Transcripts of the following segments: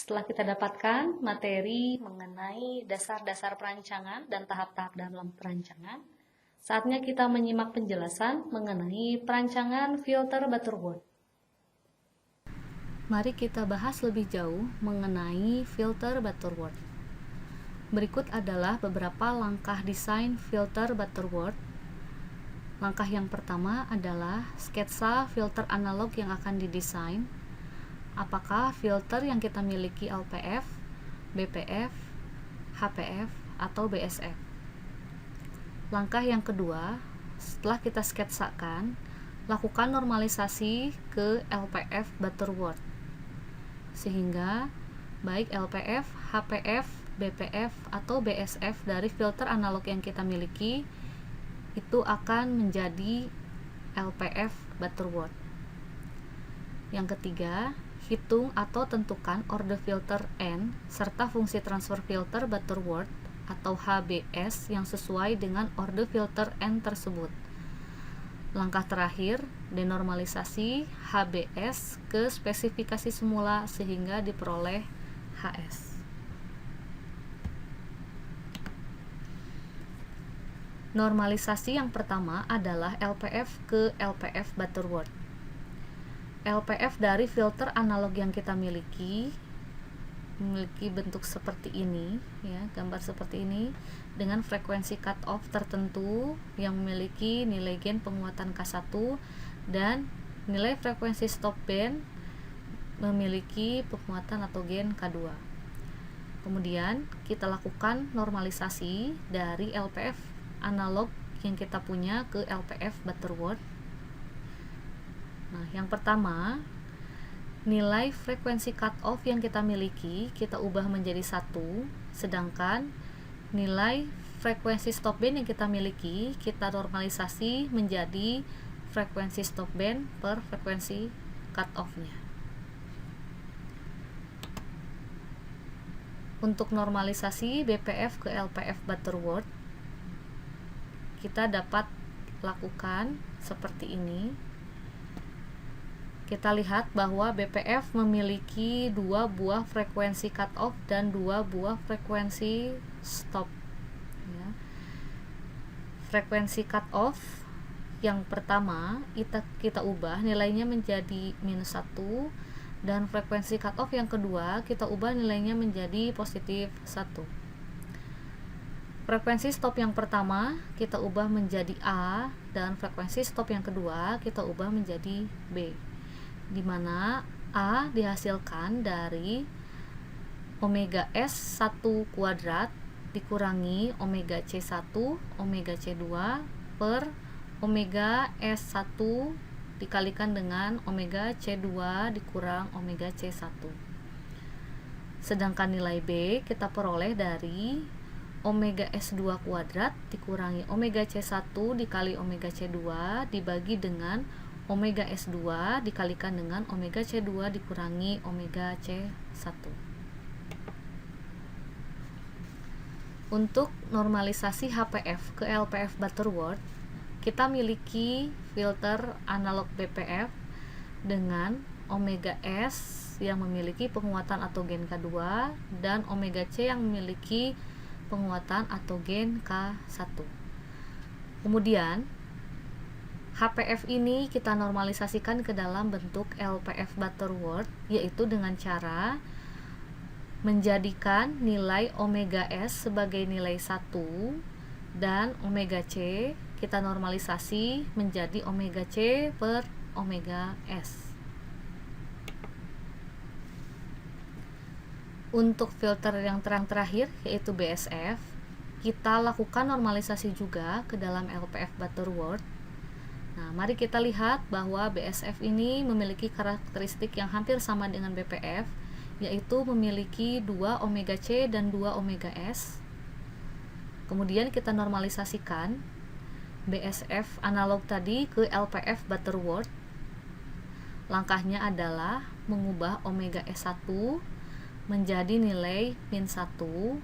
Setelah kita dapatkan materi mengenai dasar-dasar perancangan dan tahap-tahap dalam perancangan, saatnya kita menyimak penjelasan mengenai perancangan filter Butterworth. Mari kita bahas lebih jauh mengenai filter Butterworth. Berikut adalah beberapa langkah desain filter Butterworth. Langkah yang pertama adalah sketsa filter analog yang akan didesain. Apakah filter yang kita miliki LPF, BPF, HPF, atau BSF. Langkah yang kedua, setelah kita sketsakan, lakukan normalisasi ke LPF Butterworth, sehingga baik LPF, HPF, BPF, atau BSF dari filter analog yang kita miliki itu akan menjadi LPF Butterworth. Yang ketiga, hitung atau tentukan order filter N serta fungsi transfer filter Butterworth atau HBS yang sesuai dengan order filter N tersebut. Langkah terakhir, denormalisasi HBS ke spesifikasi semula sehingga diperoleh HS. Normalisasi yang pertama adalah LPF ke LPF Butterworth. LPF dari filter analog yang kita memiliki bentuk seperti ini, ya, gambar seperti ini dengan frekuensi cutoff tertentu yang memiliki nilai gain penguatan K1 dan nilai frekuensi stop band memiliki penguatan atau gain K2. Kemudian kita lakukan normalisasi dari LPF analog yang kita punya ke LPF Butterworth. Nah, yang pertama, nilai frekuensi cutoff yang kita miliki kita ubah menjadi 1, sedangkan nilai frekuensi stop band yang kita miliki kita normalisasi menjadi frekuensi stop band per frekuensi cutoff-nya. Untuk normalisasi BPF ke LPF Butterworth, kita dapat lakukan seperti ini. Kita lihat bahwa BPF memiliki 2 buah frekuensi cutoff dan 2 buah frekuensi stop, ya. Frekuensi cutoff yang pertama kita ubah nilainya menjadi -1, dan frekuensi cutoff yang kedua kita ubah nilainya menjadi +1. Frekuensi stop yang pertama kita ubah menjadi A, dan frekuensi stop yang kedua kita ubah menjadi B, di mana A dihasilkan dari omega S1 kuadrat dikurangi omega C1 omega C2 per omega S1 dikalikan dengan omega C2 dikurang omega C1. Sedangkan nilai B kita peroleh dari omega S2 kuadrat dikurangi omega C1 dikali omega C2 dibagi dengan omega S2 dikalikan dengan omega C2 dikurangi omega C1. Untuk normalisasi HPF ke LPF Butterworth, kita miliki filter analog BPF dengan omega S yang memiliki penguatan atau gain K2 dan omega C yang memiliki penguatan atau gain K1. Kemudian HPF ini kita normalisasikan ke dalam bentuk LPF Butterworth, yaitu dengan cara menjadikan nilai omega S sebagai nilai 1 dan omega C kita normalisasi menjadi omega C per omega S. Untuk filter yang terakhir yaitu BSF, kita lakukan normalisasi juga ke dalam LPF Butterworth. Nah, mari kita lihat bahwa BSF ini memiliki karakteristik yang hampir sama dengan BPF, yaitu memiliki 2 omega C dan 2 omega S. Kemudian kita normalisasikan BSF analog tadi ke LPF Butterworth. Langkahnya adalah mengubah omega S1 menjadi nilai -1,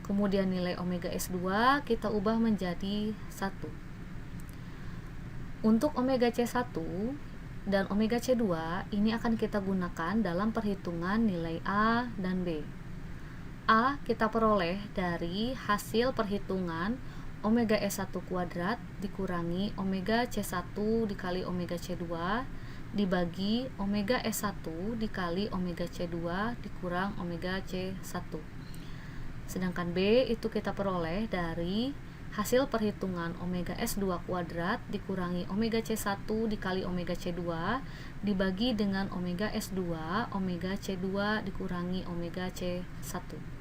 kemudian nilai omega S2 kita ubah menjadi 1. Untuk omega C1 Dan omega C2 ini akan kita gunakan dalam perhitungan nilai A dan B. A kita peroleh dari hasil perhitungan omega S1 kuadrat dikurangi omega C1 dikali omega C2 dibagi omega S1 dikali omega C2 dikurang omega C1. Sedangkan B itu kita peroleh dari hasil perhitungan omega S2 kuadrat dikurangi omega C1 dikali omega C2 dibagi dengan omega S2 omega C2 dikurangi omega C1.